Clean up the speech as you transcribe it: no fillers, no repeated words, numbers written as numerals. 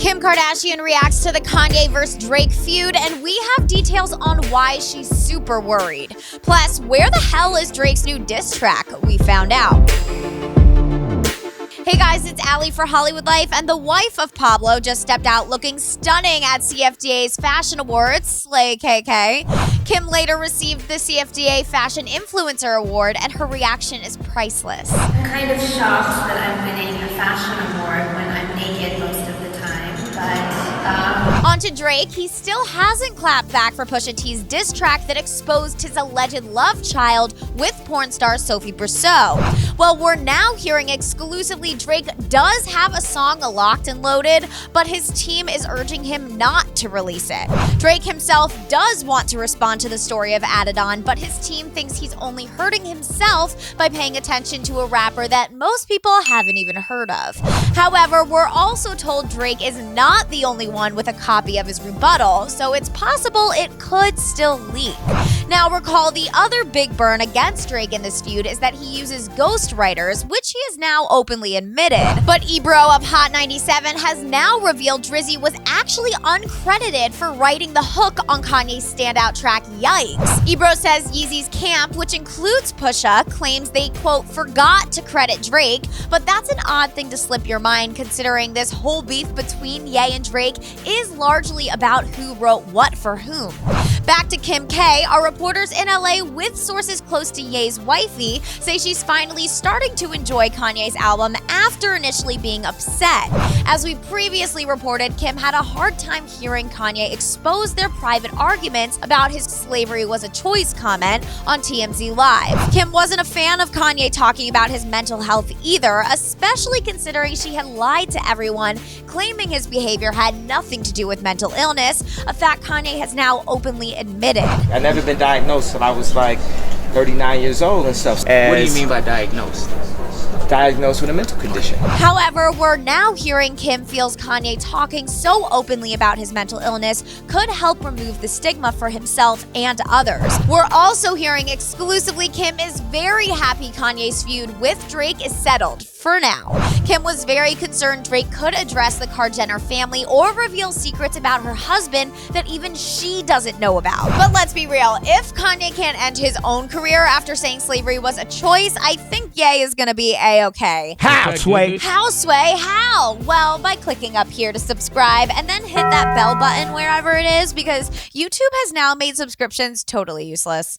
Kim Kardashian reacts to the Kanye vs. Drake feud, and we have details on why she's super worried. Plus, where the hell is Drake's new diss track? We found out. Hey guys, it's Ali for Hollywood Life, and the wife of Pablo just stepped out looking stunning at CFDA's Fashion Awards, slay KK. Kim later received the CFDA Fashion Influencer Award, and her reaction is priceless. I'm kind of shocked that I'm winning a fashion award when I'm naked most of the time, but On to Drake. He still hasn't clapped back for Pusha T's diss track that exposed his alleged love child with porn star Sophie Brousseau. Well, we're now hearing exclusively Drake does have a song locked and loaded, but his team is urging him not to release it. Drake himself does want to respond to the story of Adidon, but his team thinks he's only hurting himself by paying attention to a rapper that most people haven't even heard of. However, we're also told Drake is not the only one with a copy of his rebuttal, so it's possible it could still leak. Now, recall the other big burn against Drake in this feud is that he uses ghostwriters, which he has now openly admitted. But Ebro of Hot 97 has now revealed Drizzy was actually uncredited for writing the hook on Kanye's standout track, Yikes. Ebro says Yeezy's camp, which includes Pusha, claims they, quote, forgot to credit Drake, but that's an odd thing to slip your mind considering this whole beef between Ye and Drake is largely about who wrote what for whom. Back to Kim K, our reporters in LA with sources close to Ye's wifey say she's finally starting to enjoy Kanye's album after initially being upset. As we previously reported, Kim had a hard time hearing Kanye expose their private arguments about his slavery was a choice comment on TMZ Live. Kim wasn't a fan of Kanye talking about his mental health either, especially considering she had lied to everyone, claiming his behavior had nothing to do with mental illness, a fact Kanye has now openly admitted. I've never been diagnosed till I was like 39 years old and stuff. What do you mean by diagnosed? Diagnosed with a mental condition. However, we're now hearing Kim feels Kanye talking so openly about his mental illness could help remove the stigma for himself and others. We're also hearing exclusively Kim is very happy Kanye's feud with Drake is settled for now. Kim was very concerned Drake could address the Jenner family or reveal secrets about her husband that even she doesn't know about. But let's be real, if Kanye can't end his own career after saying slavery was a choice, I think Ye is gonna be A-okay. How, Sway? How, Sway? How? Well, by clicking up here to subscribe and then hit that bell button wherever it is, because YouTube has now made subscriptions totally useless.